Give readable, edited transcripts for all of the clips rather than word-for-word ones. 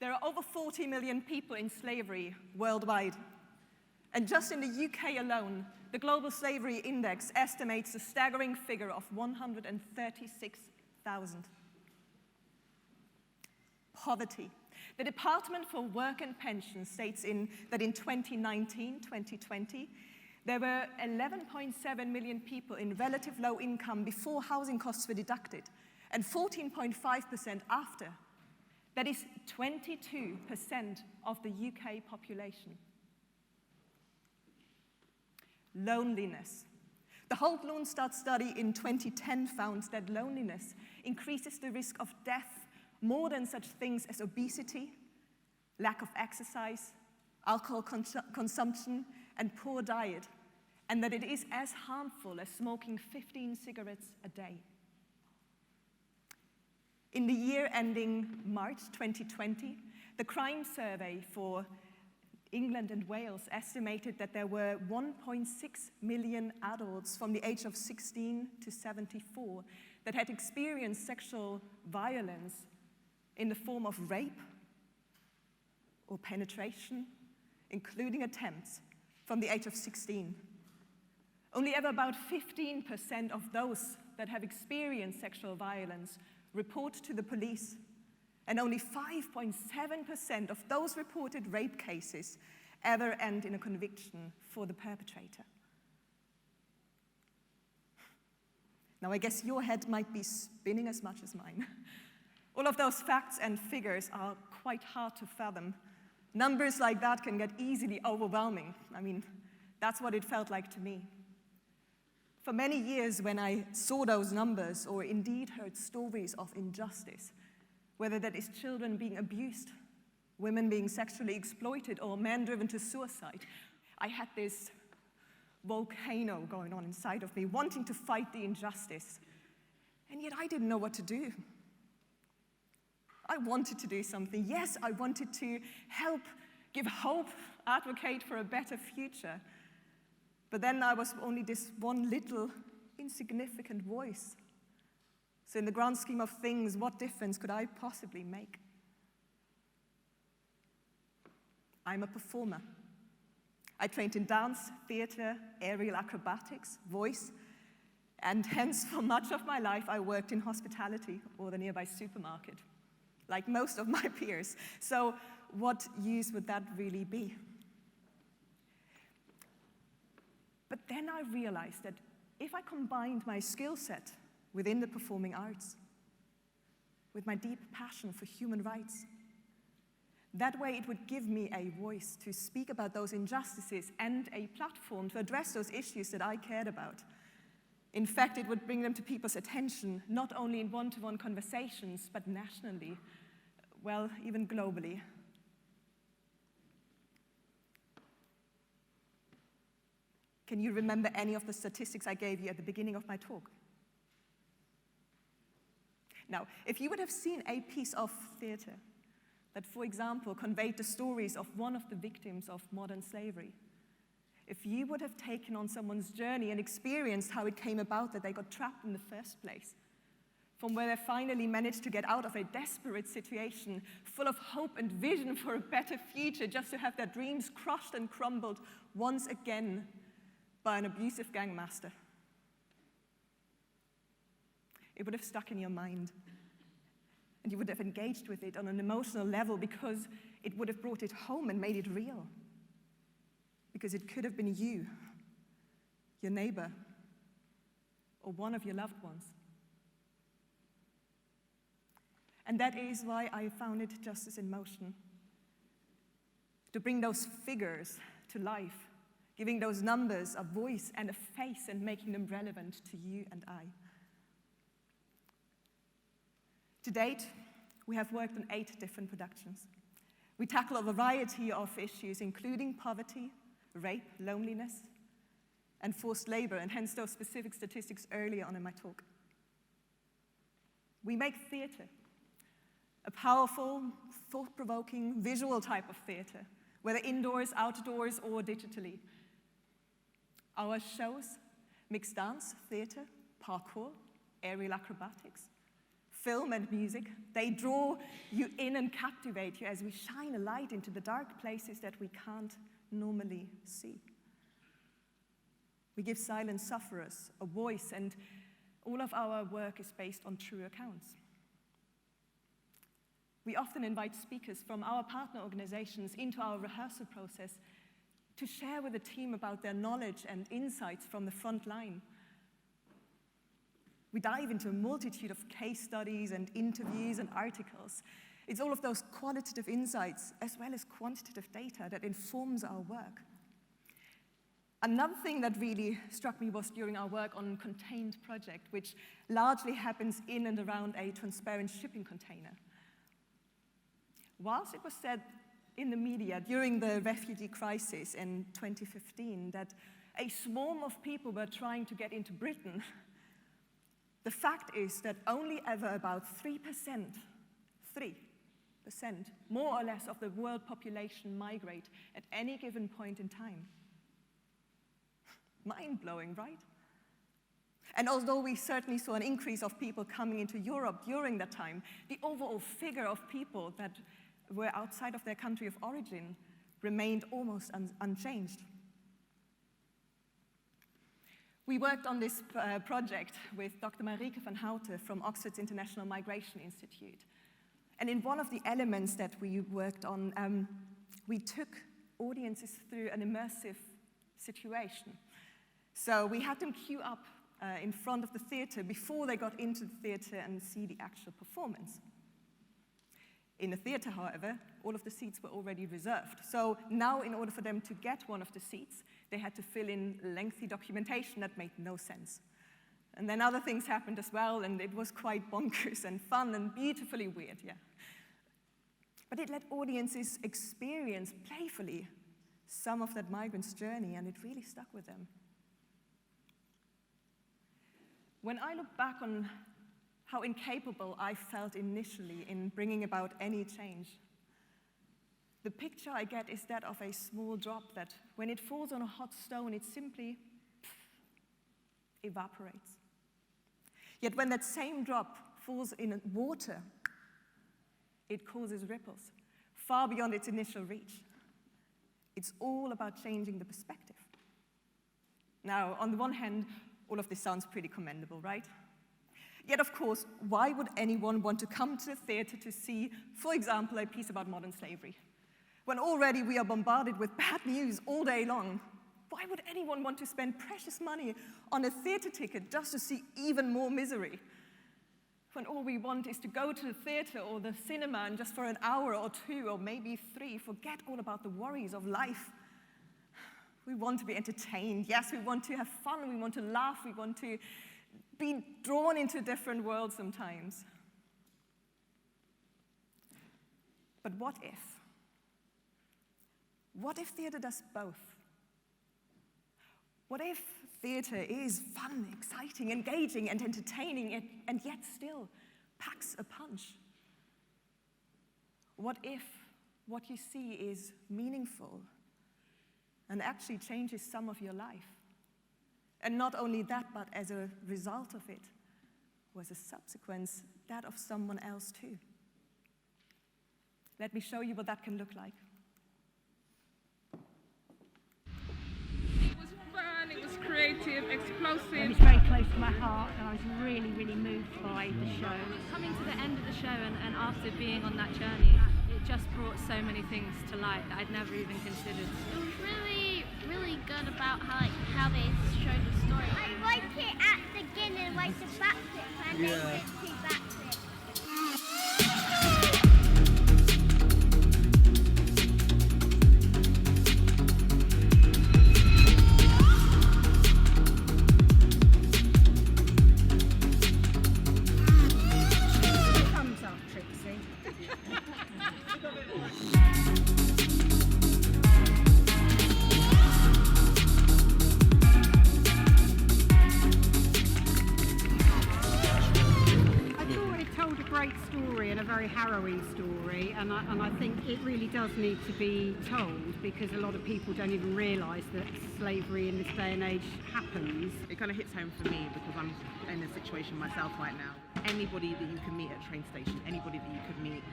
there are over 40 million people in slavery worldwide. And just in the UK alone, the Global Slavery Index estimates a staggering figure of 136,000. Poverty. The Department for Work and Pensions states that in 2019-2020, there were 11.7 million people in relative low income before housing costs were deducted, and 14.5% after. That is 22% of the UK population. Loneliness. The Holt Loonstad study in 2010 found that loneliness increases the risk of death more than such things as obesity, lack of exercise, alcohol consumption, and poor diet, and that it is as harmful as smoking 15 cigarettes a day. In the year ending March 2020, the crime survey for England and Wales estimated that there were 1.6 million adults from the age of 16 to 74 that had experienced sexual violence in the form of rape or penetration, including attempts, from the age of 16. Only ever about 15% of those that have experienced sexual violence report to the police, and only 5.7% of those reported rape cases ever end in a conviction for the perpetrator. Now, I guess your head might be spinning as much as mine. All of those facts and figures are quite hard to fathom. Numbers like that can get easily overwhelming. I mean, that's what it felt like to me. For many years, when I saw those numbers or indeed heard stories of injustice, whether that is children being abused, women being sexually exploited, or men driven to suicide, I had this volcano going on inside of me, wanting to fight the injustice. And yet I didn't know what to do. I wanted to do something. Yes, I wanted to help, give hope, advocate for a better future. But then I was only this one little insignificant voice. So in the grand scheme of things, what difference could I possibly make? I'm a performer. I trained in dance, theater, aerial acrobatics, voice, and hence for much of my life I worked in hospitality or the nearby supermarket, like most of my peers. So what use would that really be? But then I realized that if I combined my skill set within the performing arts with my deep passion for human rights, that way it would give me a voice to speak about those injustices and a platform to address those issues that I cared about. In fact, it would bring them to people's attention, not only in one-to-one conversations, but nationally, well, even globally. Can you remember any of the statistics I gave you at the beginning of my talk? Now, if you would have seen a piece of theater that, for example, conveyed the stories of one of the victims of modern slavery, if you would have taken on someone's journey and experienced how it came about that they got trapped in the first place, from where they finally managed to get out of a desperate situation, full of hope and vision for a better future, just to have their dreams crushed and crumbled once again by an abusive gangmaster, it would have stuck in your mind. And you would have engaged with it on an emotional level because it would have brought it home and made it real. Because it could have been you, your neighbor, or one of your loved ones. And that is why I founded Justice in Motion. To bring those figures to life, giving those numbers a voice and a face and making them relevant to you and I. To date, we have worked on 8 different productions. We tackle a variety of issues, including poverty, rape, loneliness, and forced labor, and hence those specific statistics earlier on in my talk. We make theater, a powerful, thought-provoking, visual type of theater, whether indoors, outdoors, or digitally. Our shows mix dance, theater, parkour, aerial acrobatics, film and music. They draw you in and captivate you as we shine a light into the dark places that we can't normally see. We give silent sufferers a voice, and all of our work is based on true accounts. We often invite speakers from our partner organizations into our rehearsal process to share with the team about their knowledge and insights from the front line. We dive into a multitude of case studies and interviews and articles. It's all of those qualitative insights as well as quantitative data that informs our work. Another thing that really struck me was during our work on Contained Project, which largely happens in and around a transparent shipping container. Whilst it was said in the media during the refugee crisis in 2015 that a swarm of people were trying to get into Britain, the fact is that only ever about 3%, more or less of the world population migrate at any given point in time. Mind-blowing, right? And although we certainly saw an increase of people coming into Europe during that time, the overall figure of people that were outside of their country of origin remained almost unchanged. We worked on this project with Dr. Marieke van Houten from Oxford's International Migration Institute. And in one of the elements that we worked on, we took audiences through an immersive situation. So we had them queue up in front of the theater before they got into the theater and see the actual performance. In the theater, however, all of the seats were already reserved. So now, in order for them to get one of the seats, they had to fill in lengthy documentation that made no sense. And then other things happened as well, and it was quite bonkers and fun and beautifully weird, yeah. But it let audiences experience playfully some of that migrant's journey, and it really stuck with them. When I look back on how incapable I felt initially in bringing about any change, the picture I get is that of a small drop that, when it falls on a hot stone, it simply evaporates. Yet when that same drop falls in water, it causes ripples far beyond its initial reach. It's all about changing the perspective. Now, on the one hand, all of this sounds pretty commendable, right? Yet, of course, why would anyone want to come to the theater to see, for example, a piece about modern slavery? When already we are bombarded with bad news all day long, why would anyone want to spend precious money on a theater ticket just to see even more misery? When all we want is to go to the theater or the cinema and just for an hour or two or maybe 3, forget all about the worries of life. We want to be entertained. Yes, we want to have fun. We want to laugh. We want to be drawn into a different world sometimes. But what if? What if theater does both? What if theater is fun, exciting, engaging, and entertaining, and yet still packs a punch? What if what you see is meaningful and actually changes some of your life? And not only that, but as a result of it, was a subsequence, that of someone else too. Let me show you what that can look like. It was fun, it was creative, explosive. It was very close to my heart, and I was really, really moved by the show. Coming to the end of the show and after being on that journey, it just brought so many things to light that I'd never even considered. It was really good about how they showed the story. I liked it at the beginning, like the backflip, and they did 2 backflips. Thumbs up, Trixie. Great story and a very harrowing story, and I think it really does need to be told, because a lot of people don't even realise that slavery in this day and age happens. It kind of hits home for me because I'm in a situation myself right now. anybody that you can meet at a train station, anybody that you could meet,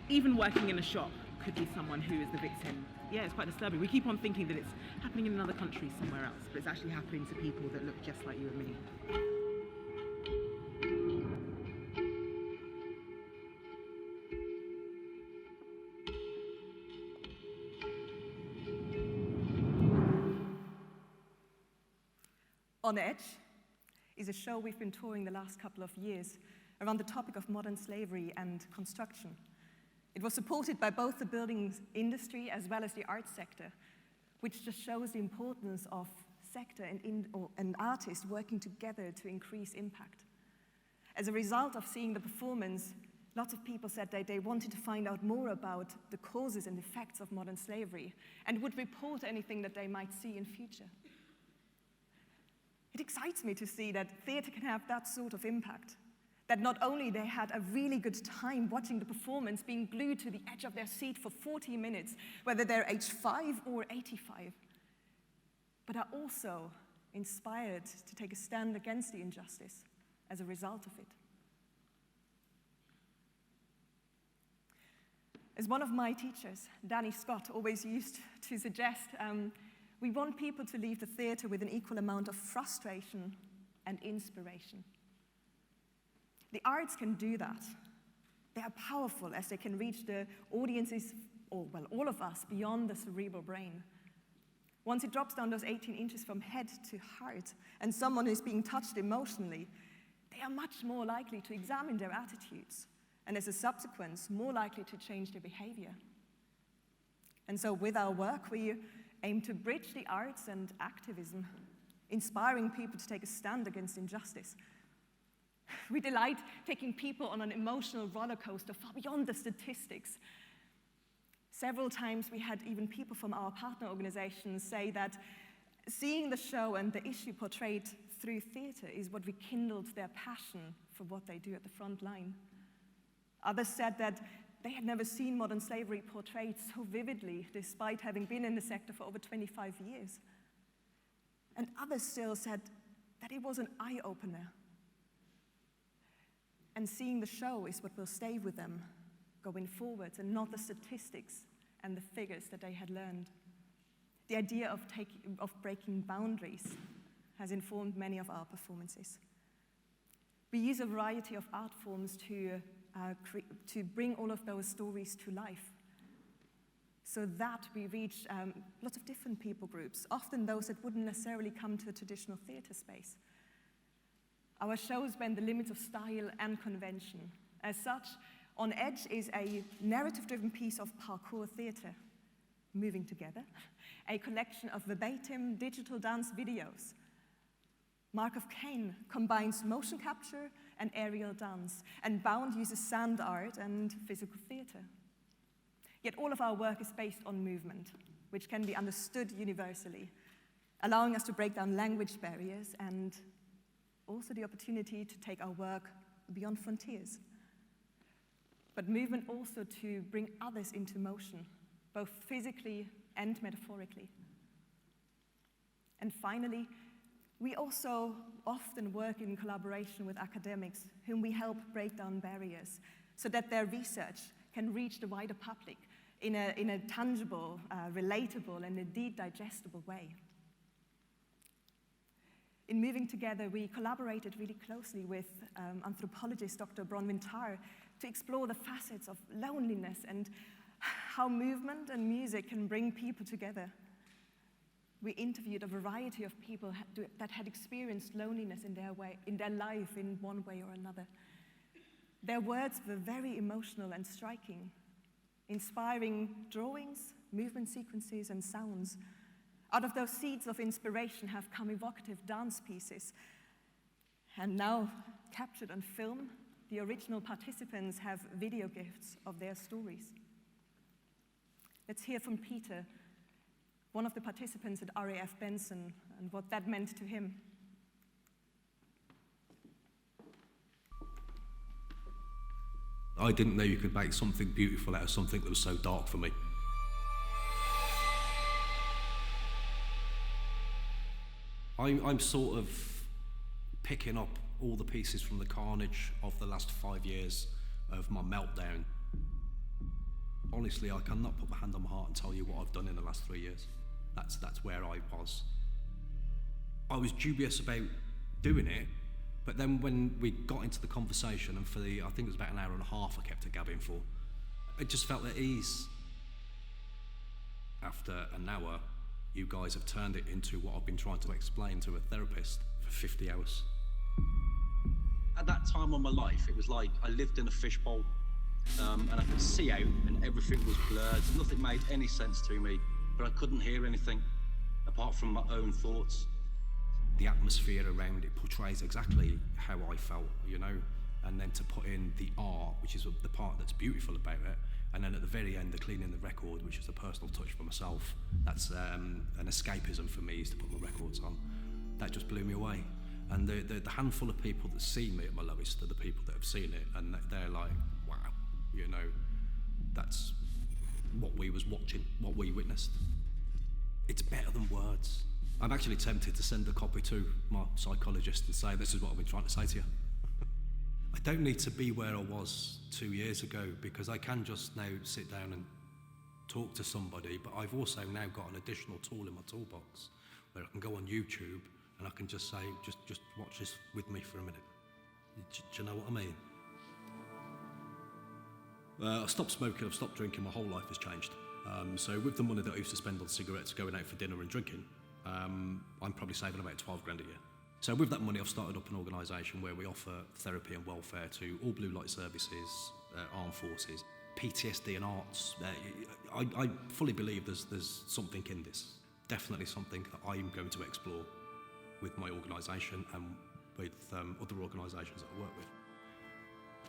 even working in a shop, could be someone who is the victim. Yeah, it's quite disturbing. We keep on thinking that it's happening in another country somewhere else, but it's actually happening to people that look just like you and me. On Edge is a show we've been touring the last couple of years around the topic of modern slavery and construction. It was supported by both the building industry as well as the arts sector, which just shows the importance of sector and artists working together to increase impact. As a result of seeing the performance, lots of people said that they wanted to find out more about the causes and effects of modern slavery and would report anything that they might see in future. It excites me to see that theatre can have that sort of impact. That not only they had a really good time watching the performance, being glued to the edge of their seat for 40 minutes, whether they're age 5 or 85, but are also inspired to take a stand against the injustice as a result of it. As one of my teachers, Danny Scott, always used to suggest, we want people to leave the theatre with an equal amount of frustration and inspiration. The arts can do that. They are powerful as they can reach the audiences, or well, all of us, beyond the cerebral brain. Once it drops down those 18 inches from head to heart, and someone is being touched emotionally, they are much more likely to examine their attitudes, and as a subsequence, more likely to change their behavior. And so with our work, we aim to bridge the arts and activism, inspiring people to take a stand against injustice. We delight taking people on an emotional roller coaster far beyond the statistics. Several times we had even people from our partner organizations say that seeing the show and the issue portrayed through theatre is what rekindled their passion for what they do at the front line. Others said that they had never seen modern slavery portrayed so vividly, despite having been in the sector for over 25 years. And others still said that it was an eye-opener. And seeing the show is what will stay with them going forward, and not the statistics and the figures that they had learned. The idea of breaking boundaries has informed many of our performances. We use a variety of art forms to bring all of those stories to life, so that we reach lots of different people groups, often those that wouldn't necessarily come to a traditional theatre space. Our shows bend the limits of style and convention. As such, On Edge is a narrative-driven piece of parkour theatre, moving together, a collection of verbatim digital dance videos. Mark of Cain combines motion capture and aerial dance, and Bound uses sand art and physical theatre. Yet all of our work is based on movement, which can be understood universally, allowing us to break down language barriers and also the opportunity to take our work beyond frontiers. But movement also to bring others into motion, both physically and metaphorically. And finally, we also often work in collaboration with academics whom we help break down barriers so that their research can reach the wider public in a tangible, relatable, and indeed digestible way. In moving together, we collaborated really closely with anthropologist Dr. Bronwyn Tarr to explore the facets of loneliness and how movement and music can bring people together. We interviewed a variety of people that had experienced loneliness in their life in one way or another. Their words were very emotional and striking, inspiring drawings, movement sequences, and sounds. Out of those seeds of inspiration have come evocative dance pieces. And now, captured on film, the original participants have video gifts of their stories. Let's hear from Peter, one of the participants at RAF Benson, and what that meant to him. I didn't know you could make something beautiful out of something that was so dark for me. I'm sort of picking up all the pieces from the carnage of the last 5 years of my meltdown. Honestly, I cannot put my hand on my heart and tell you what I've done in the last 3 years. That's where I was. I was dubious about doing it, but then when we got into the conversation, and I think it was about an hour and a half I kept it gabbing for, I just felt at ease. After an hour, you guys have turned it into what I've been trying to explain to a therapist for 50 hours. At that time of my life, it was like I lived in a fishbowl, and I could see out and everything was blurred. Nothing made any sense to me, but I couldn't hear anything apart from my own thoughts. The atmosphere around it portrays exactly how I felt, you know, and then to put in the art, which is the part that's beautiful about it, and then at the very end, the cleaning the record, which is a personal touch for myself. That's an escapism for me, is to put my records on. That just blew me away. And the handful of people that see me at my lowest are the people that have seen it, and they're like, wow, you know, that's what we was watching, what we witnessed. It's better than words. I'm actually tempted to send a copy to my psychologist and say, this is what I've been trying to say to you. I don't need to be where I was 2 years ago, because I can just now sit down and talk to somebody, but I've also now got an additional tool in my toolbox where I can go on YouTube and I can just say, just watch this with me for a minute. Do you know what I mean? I stopped smoking, I've stopped drinking, my whole life has changed. So with the money that I used to spend on cigarettes, going out for dinner and drinking, I'm probably saving about 12 grand a year. So with that money, I've started up an organisation where we offer therapy and welfare to all blue light services, armed forces, PTSD and arts. I fully believe there's something in this. Definitely something that I'm going to explore with my organisation and with other organisations that I work with.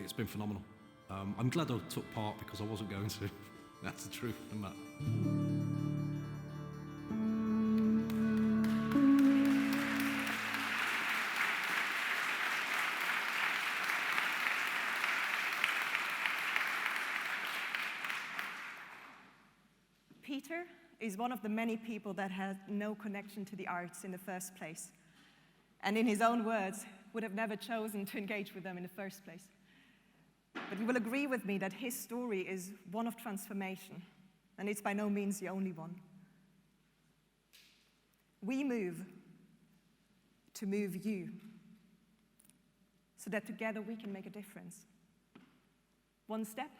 It's been phenomenal. I'm glad I took part, because I wasn't going to. That's the truth, isn't that? Peter is one of the many people that had no connection to the arts in the first place, and in his own words, would have never chosen to engage with them in the first place. But you will agree with me that his story is one of transformation, and it's by no means the only one. We move to move you, so that together we can make a difference. One step,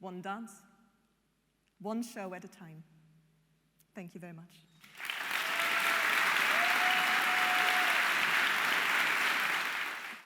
one dance, one show at a time. Thank you very much.